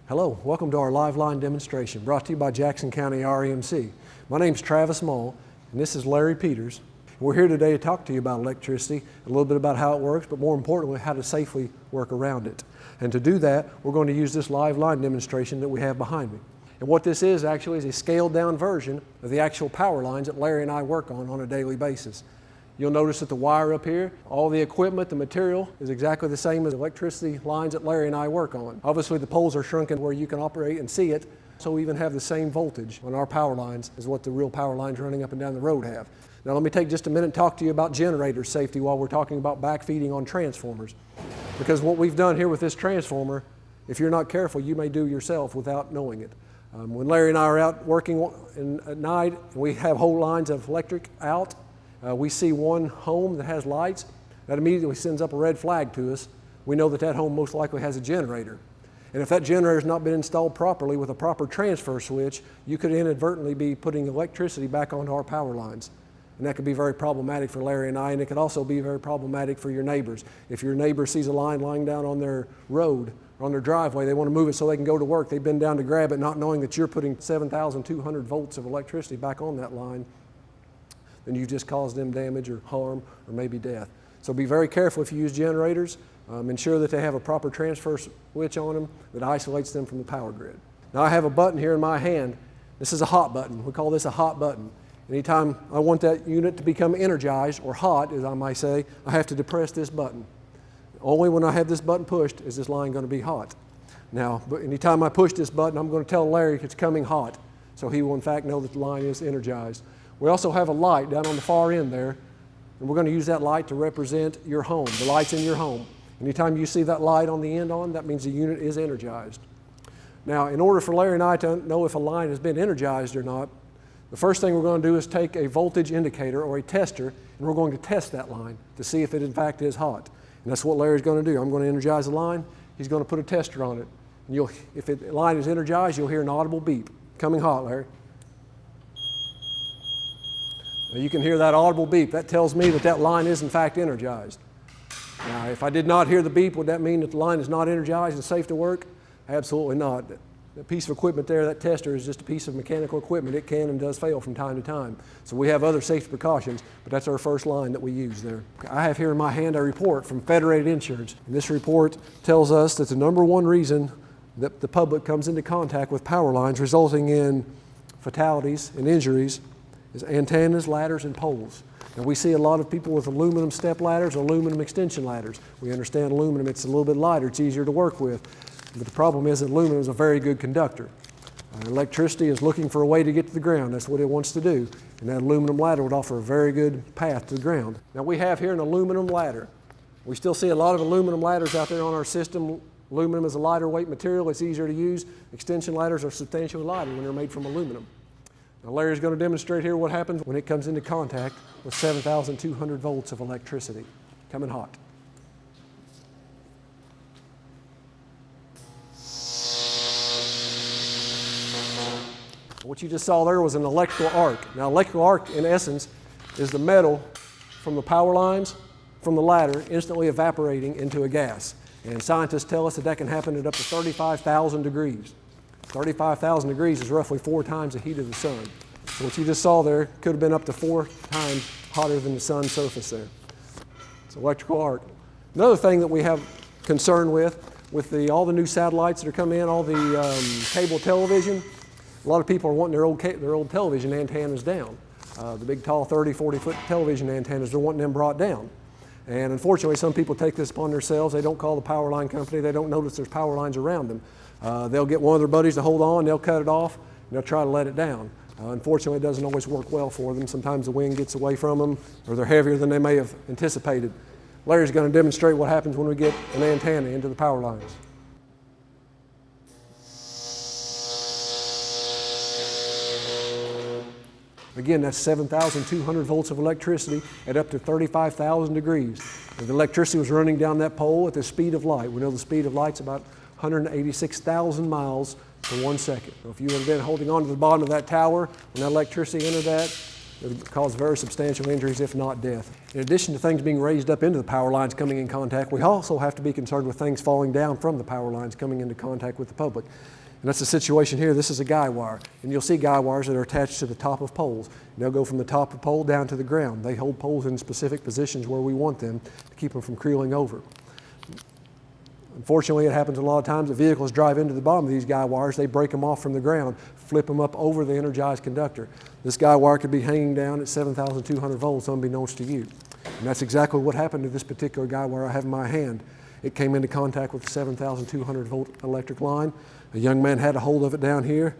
Hello, welcome to our live line demonstration brought to you by Jackson County REMC. My name's Travis Mull and this is Larry Peters. We're here today to talk to you about electricity, a little bit about how it works, but more importantly, how to safely work around it. And to do that, we're going to use this live line demonstration that we have behind me. And what this is actually is a scaled down version of the actual power lines that Larry and I work on a daily basis. You'll notice that the wire up here, all the equipment, the material is exactly the same as the electricity lines that Larry and I work on. Obviously the poles are shrunken where you can operate and see it, so we even have the same voltage on our power lines as what the real power lines running up and down the road have. Now let me take just a minute and talk to you about generator safety while we're talking about backfeeding on transformers. Because what we've done here with this transformer, if you're not careful, you may do yourself without knowing it. When Larry and I are out working at night and we have whole lines of electric out, we see one home that has lights, that immediately sends up a red flag to us. We know that that home most likely has a generator. And if that generator has not been installed properly with a proper transfer switch, you could inadvertently be putting electricity back onto our power lines. And that could be very problematic for Larry and I, and it could also be very problematic for your neighbors. If your neighbor sees a line lying down on their road or on their driveway, they want to move it so they can go to work. They've been down to grab it not knowing that you're putting 7,200 volts of electricity back on that line, then you just caused them damage or harm or maybe death. So be very careful if you use generators. Ensure that they have a proper transfer switch on them that isolates them from the power grid. Now I have a button here in my hand. This is a hot button. We call this a hot button. Anytime I want that unit to become energized or hot, as I might say, I have to depress this button. Only when I have this button pushed is this line going to be hot. Now, but anytime I push this button, I'm going to tell Larry it's coming hot, so he will in fact know that the line is energized. We also have a light down on the far end there, and we're going to use that light to represent your home, the lights in your home. Anytime you see that light on the end on, that means the unit is energized. Now, in order for Larry and I to know if a line has been energized or not, the first thing we're going to do is take a voltage indicator or a tester, and we're going to test that line to see if it in fact is hot. And that's what Larry's going to do. I'm going to energize the line. He's going to put a tester on it. And if the line is energized, you'll hear an audible beep. Coming hot, Larry. Now you can hear that audible beep. That tells me that that line is in fact energized. Now, if I did not hear the beep, would that mean that the line is not energized and safe to work? Absolutely not. That piece of equipment there, that tester, is just a piece of mechanical equipment. It can and does fail from time to time. So we have other safety precautions, but that's our first line that we use there. I have here in my hand a report from Federated Insurance. And this report tells us that the #1 reason that the public comes into contact with power lines resulting in fatalities and injuries is antennas, ladders, and poles. Now we see a lot of people with aluminum step ladders, aluminum extension ladders. We understand aluminum, it's a little bit lighter, it's easier to work with. But the problem is that aluminum is a very good conductor. Electricity is looking for a way to get to the ground. That's what it wants to do. And that aluminum ladder would offer a very good path to the ground. Now we have here an aluminum ladder. We still see a lot of aluminum ladders out there on our system. Aluminum is a lighter weight material, it's easier to use. Extension ladders are substantially lighter when they're made from aluminum. Now Larry's going to demonstrate here what happens when it comes into contact with 7,200 volts of electricity. Coming hot. What you just saw there was an electrical arc. Now electrical arc in essence is the metal from the power lines, from the ladder, instantly evaporating into a gas. And scientists tell us that that can happen at up to 35,000 degrees. 35,000 degrees is roughly 4 times the heat of the sun. So what you just saw there could have been up to 4 times hotter than the sun's surface there. It's electrical arc. Another thing that we have concern with all the new satellites that are coming in, all the cable television, a lot of people are wanting their old television antennas down. The big tall 30, 40-foot television antennas, they're wanting them brought down. And unfortunately, some people take this upon themselves. They don't call the power line company. They don't notice there's power lines around them. They'll get one of their buddies to hold on, they'll cut it off, and they'll try to let it down. Unfortunately, it doesn't always work well for them. Sometimes the wind gets away from them, or they're heavier than they may have anticipated. Larry's going to demonstrate what happens when we get an antenna into the power lines. Again, that's 7,200 volts of electricity at up to 35,000 degrees. And the electricity was running down that pole at the speed of light. We know the speed of light's about 186,000 miles for 1 second. So if you had been holding on to the bottom of that tower when that electricity entered that, It'll cause very substantial injuries, if not death. In addition to things being raised up into the power lines coming in contact, we also have to be concerned with things falling down from the power lines coming into contact with the public. And that's the situation here. This is a guy wire. And you'll see guy wires that are attached to the top of poles. They'll go from the top of the pole down to the ground. They hold poles in specific positions where we want them to keep them from creeling over. Unfortunately, it happens a lot of times that vehicles drive into the bottom of these guy wires, they break them off from the ground, flip them up over the energized conductor. This guy wire could be hanging down at 7,200 volts unbeknownst to you. And that's exactly what happened to this particular guy wire I have in my hand. It came into contact with the 7,200 volt electric line. A young man had a hold of it down here.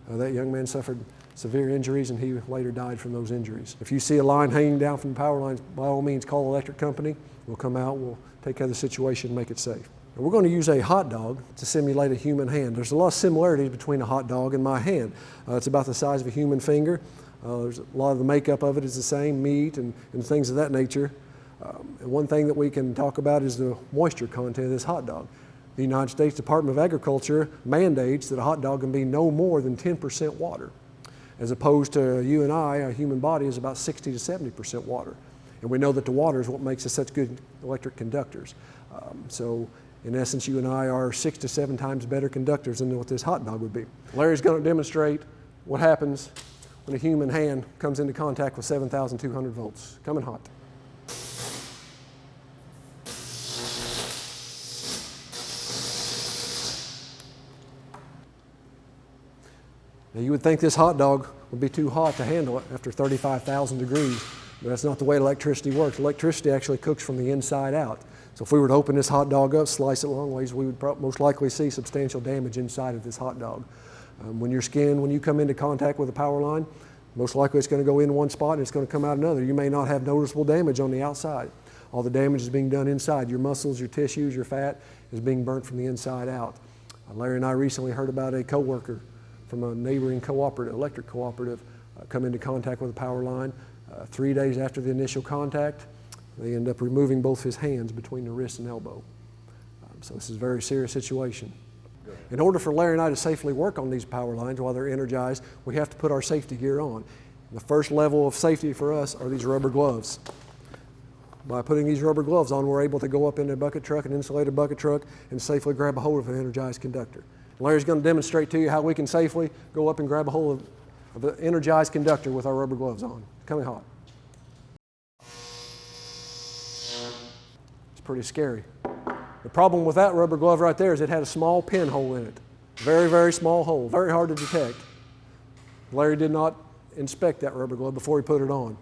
That young man suffered severe injuries and he later died from those injuries. If you see a line hanging down from the power lines, by all means call the electric company. We'll come out, we'll take care of the situation and make it safe. We're going to use a hot dog to simulate a human hand. There's a lot of similarities between a hot dog and my hand. It's about the size of a human finger. There's a lot of the makeup of it is the same, meat and things of that nature. And one thing that we can talk about is the moisture content of this hot dog. The United States Department of Agriculture mandates that a hot dog can be no more than 10% water, as opposed to you and I, a human body is about 60 to 70% water. And we know that the water is what makes us such good electric conductors. So in essence, you and I are 6 to 7 times better conductors than what this hot dog would be. Larry's going to demonstrate what happens when a human hand comes into contact with 7,200 volts. Coming hot. Now you would think this hot dog would be too hot to handle it after 35,000 degrees, but that's not the way electricity works. Electricity actually cooks from the inside out. So if we were to open this hot dog up, slice it long ways, we would most likely see substantial damage inside of this hot dog. When you come into contact with a power line, most likely it's going to go in one spot and it's going to come out another. You may not have noticeable damage on the outside. All the damage is being done inside. Your muscles, your tissues, your fat is being burnt from the inside out. Larry and I recently heard about a coworker from a neighboring cooperative, electric cooperative, come into contact with a power line. 3 days after the initial contact, they end up removing both his hands between the wrist and elbow. So this is a very serious situation. In order for Larry and I to safely work on these power lines while they're energized, we have to put our safety gear on. The first level of safety for us are these rubber gloves. By putting these rubber gloves on, we're able to go up in a bucket truck, an insulated bucket truck, and safely grab a hold of an energized conductor. Larry's going to demonstrate to you how we can safely go up and grab a hold of an energized conductor with our rubber gloves on. Coming hot. It's pretty scary. The problem with that rubber glove right there is it had a small pinhole in it. Very, very small hole, very hard to detect. Larry did not inspect that rubber glove before he put it on.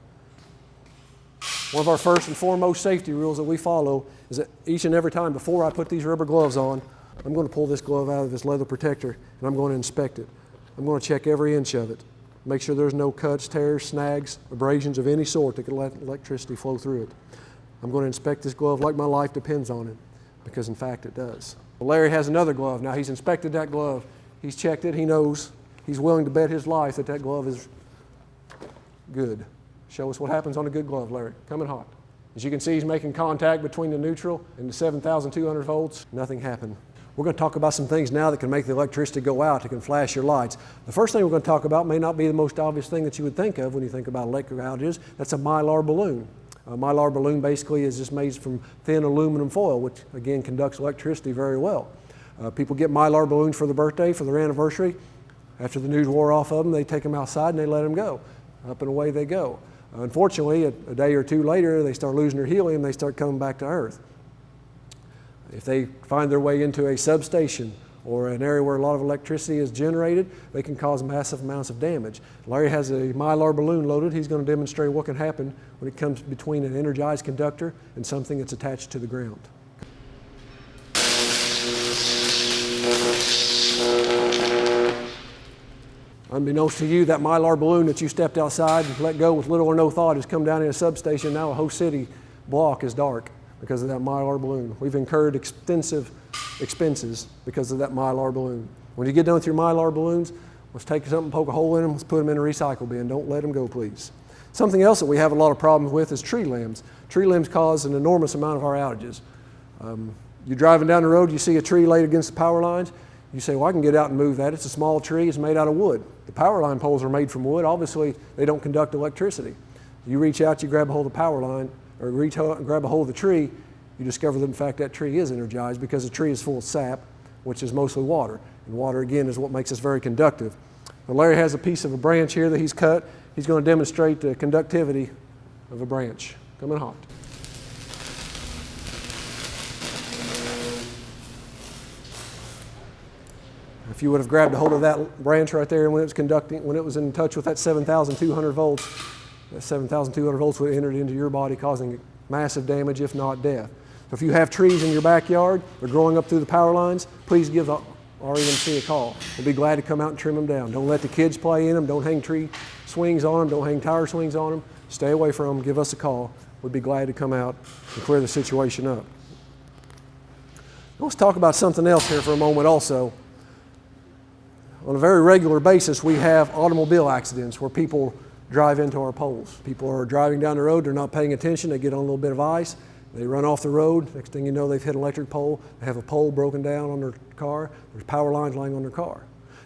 One of our first and foremost safety rules that we follow is that each and every time before I put these rubber gloves on, I'm going to pull this glove out of this leather protector and I'm going to inspect it. I'm going to check every inch of it. Make sure there's no cuts, tears, snags, abrasions of any sort that could let electricity flow through it. I'm going to inspect this glove like my life depends on it, because in fact it does. Larry has another glove. Now he's inspected that glove. He's checked it. He knows. He's willing to bet his life that that glove is good. Show us what happens on a good glove, Larry. Coming hot. As you can see, he's making contact between the neutral and the 7,200 volts. Nothing happened. We're going to talk about some things now that can make the electricity go out, that can flash your lights. The first thing we're going to talk about may not be the most obvious thing that you would think of when you think about electric outages. That's a Mylar balloon. A Mylar balloon basically is just made from thin aluminum foil, which again conducts electricity very well. People get Mylar balloons for their birthday, for their anniversary. After the news wore off of them, they take them outside and they let them go. Up and away they go. Unfortunately, a day or two later, they start losing their helium, they start coming back to Earth. If they find their way into a substation or an area where a lot of electricity is generated, they can cause massive amounts of damage. Larry has a Mylar balloon loaded. He's going to demonstrate what can happen when it comes between an energized conductor and something that's attached to the ground. Unbeknownst to you, that Mylar balloon that you stepped outside and let go with little or no thought has come down in a substation. Now a whole city block is dark because of that Mylar balloon. We've incurred extensive expenses because of that Mylar balloon. When you get done with your Mylar balloons, let's take something, poke a hole in them, let's put them in a recycle bin. Don't let them go, please. Something else that we have a lot of problems with is tree limbs. Tree limbs cause an enormous amount of our outages. You're driving down the road, you see a tree laid against the power lines, You say, well, I can get out and move that. It's a small tree. It's made out of wood. The power line poles are made from wood. Obviously, they don't conduct electricity. You reach out, you grab a hold of the power line, or reach out and grab a hold of the tree, you discover that, in fact, that tree is energized because the tree is full of sap, which is mostly water. And water, again, is what makes us very conductive. Now, Larry has a piece of a branch here that he's cut. He's going to demonstrate the conductivity of a branch. Coming hot. If you would have grabbed a hold of that branch right there, and when it was conducting, when it was in touch with that 7,200 volts, that 7,200 volts would have entered into your body, causing massive damage, if not death. So if you have trees in your backyard, they're growing up through the power lines, please give the REMC a call. We'll be glad to come out and trim them down. Don't let the kids play in them. Don't hang tree swings on them. Don't hang tire swings on them. Stay away from them. Give us a call. We'd be glad to come out and clear the situation up. Let's talk about something else here for a moment also. On a very regular basis, we have automobile accidents where people drive into our poles. People are driving down the road, they're not paying attention, they get on a little bit of ice, they run off the road, next thing you know they've hit an electric pole, they have a pole broken down on their car, there's power lines lying on their car.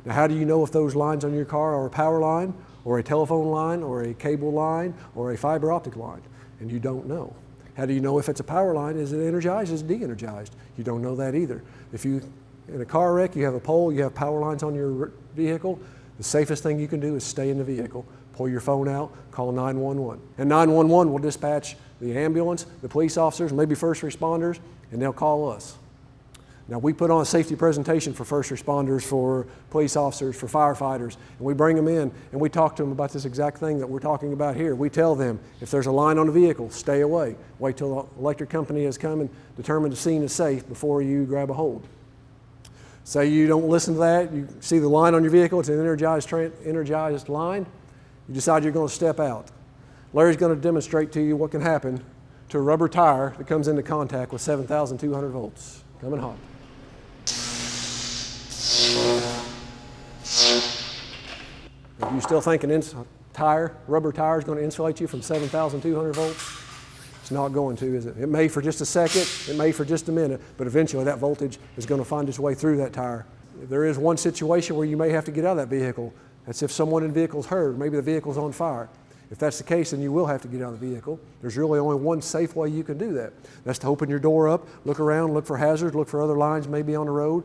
Now how do you know if those lines on your car are a power line, or a telephone line, or a cable line, or a fiber optic line? And you don't know. How do you know if it's a power line? Is it energized, is it de-energized? You don't know that either. If you in a car wreck, you have a pole, you have power lines on your vehicle, the safest thing you can do is stay in the vehicle, pull your phone out, call 911. And 911 will dispatch the ambulance, the police officers, maybe first responders, and they'll call us. Now we put on a safety presentation for first responders, for police officers, for firefighters, and we bring them in and we talk to them about this exact thing that we're talking about here. We tell them, if there's a line on the vehicle, stay away. Wait till the electric company has come and determined the scene is safe before you grab a hold. Say you don't listen to that, you see the line on your vehicle, it's an energized line, you decide you're going to step out. Larry's going to demonstrate to you what can happen to a rubber tire that comes into contact with 7,200 volts. Coming hot. If you still think rubber tire is going to insulate you from 7,200 volts, it's not going to, is it? It may for just a second, it may for just a minute, but eventually that voltage is going to find its way through that tire. There is one situation where you may have to get out of that vehicle. That's if someone in the vehicle is hurt, maybe the vehicle's on fire. If that's the case, then you will have to get out of the vehicle. There's really only one safe way you can do that. That's to open your door up, look around, look for hazards, look for other lines maybe on the road.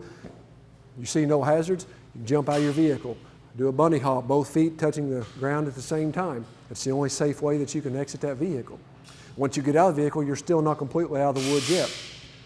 You see no hazards, you jump out of your vehicle. Do a bunny hop, both feet touching the ground at the same time. That's the only safe way that you can exit that vehicle. Once you get out of the vehicle, you're still not completely out of the woods yet.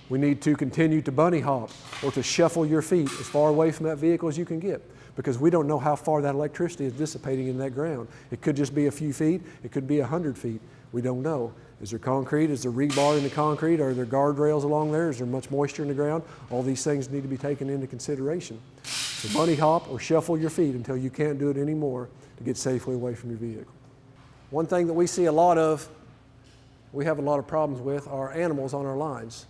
We need to continue to bunny hop or to shuffle your feet as far away from that vehicle as you can get, because we don't know how far that electricity is dissipating in that ground. It could just be a few feet, it could be 100 feet. We don't know. Is there concrete? Is there rebar in the concrete? Are there guardrails along there? Is there much moisture in the ground? All these things need to be taken into consideration. So bunny hop or shuffle your feet until you can't do it anymore to get safely away from your vehicle. One thing that we see a lot of, we have a lot of problems with, are animals on our lines.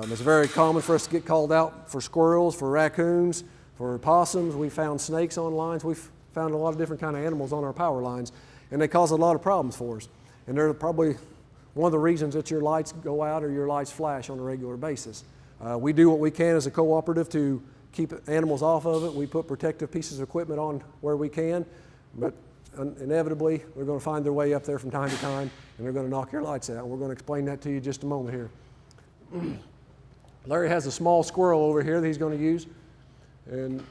It's very common for us to get called out for squirrels, for raccoons, for possums. We found snakes on lines. We've found a lot of different kind of animals on our power lines, and they cause a lot of problems for us. And they're probably one of the reasons that your lights go out or your lights flash on a regular basis. We do what we can as a cooperative to keep animals off of it. We put protective pieces of equipment on where we can, but inevitably they're going to find their way up there from time to time, and they're going to knock your lights out. We're going to explain that to you in just a moment here. Larry has a small squirrel over here that he's going to use, and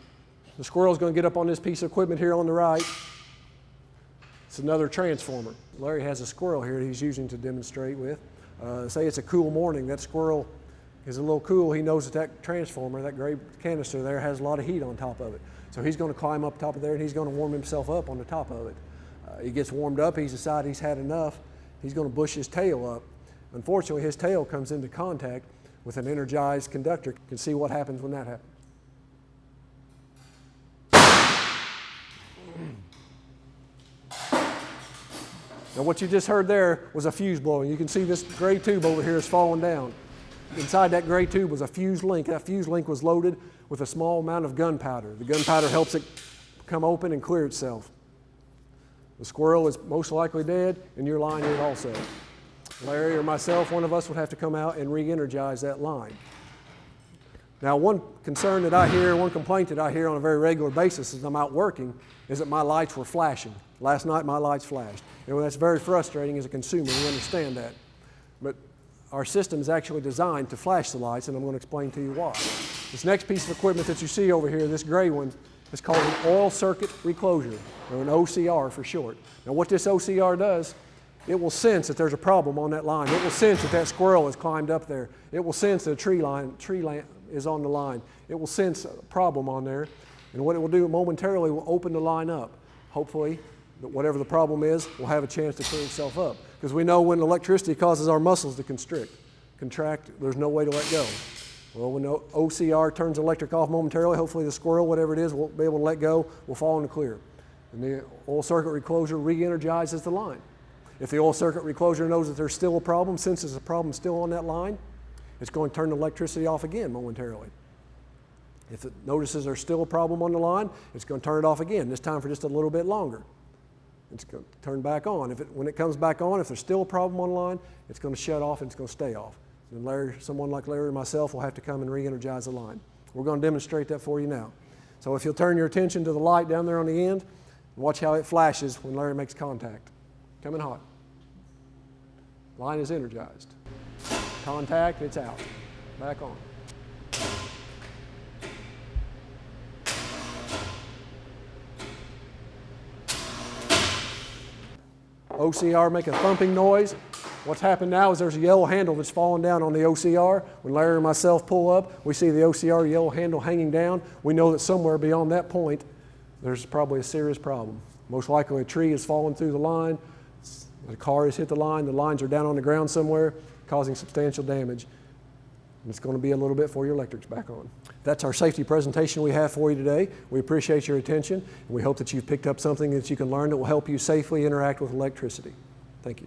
the squirrel's going to get up on this piece of equipment here on the right. It's another transformer. Larry has a squirrel here that he's using to demonstrate with. Say it's a cool morning, that squirrel is a little cool. He knows that that transformer, that gray canister there, has a lot of heat on top of it. So he's going to climb up top of there and he's going to warm himself up on the top of it. He gets warmed up, he's decided he's had enough. He's going to bush his tail up. Unfortunately, his tail comes into contact with an energized conductor. You can see what happens when that happens. Now what you just heard there was a fuse blowing. You can see this gray tube over here is falling down. Inside that gray tube was a fuse link. That fuse link was loaded with a small amount of gunpowder. The gunpowder helps it come open and clear itself. The squirrel is most likely dead, and your line is also. Larry or myself, one of us would have to come out and re-energize that line. Now, one concern that I hear, one complaint that I hear on a very regular basis as I'm out working is that my lights were flashing. Last night my lights flashed. And that's very frustrating as a consumer, we understand that. But our system is actually designed to flash the lights, and I'm going to explain to you why. This next piece of equipment that you see over here, this gray one, is called an oil circuit reclosure, or an OCR for short. Now what this OCR does, it will sense that there's a problem on that line. It will sense that that squirrel has climbed up there. It will sense that a tree lamp is on the line. It will sense a problem on there, and what it will do momentarily will open the line up. Hopefully, whatever the problem is will have a chance to clear itself up. Because we know when electricity causes our muscles to contract, there's no way to let go. Well, when the OCR turns the electric off momentarily, hopefully the squirrel, whatever it is, won't be able to let go, will fall in the clear. And the oil circuit reclosure re-energizes the line. If the oil circuit reclosure knows that there's still a problem, senses a problem still on that line, it's going to turn the electricity off again momentarily. If it notices there's still a problem on the line, it's going to turn it off again, this time for just a little bit longer. It's going to turn back on. When it comes back on, if there's still a problem on the line, it's going to shut off and it's going to stay off. And someone like Larry or myself will have to come and re-energize the line. We're going to demonstrate that for you now. So if you'll turn your attention to the light down there on the end, and watch how it flashes when Larry makes contact. Coming hot. Line is energized. Contact, it's out. Back on. OCR make a thumping noise. What's happened now is there's a yellow handle that's fallen down on the OCR. When Larry and myself pull up, we see the OCR yellow handle hanging down. We know that somewhere beyond that point, there's probably a serious problem. Most likely a tree has fallen through the line, the car has hit the lines are down on the ground somewhere, causing substantial damage. And it's going to be a little bit before your electric's back on. That's our safety presentation we have for you today. We appreciate your attention, and we hope that you've picked up something that you can learn that will help you safely interact with electricity. Thank you.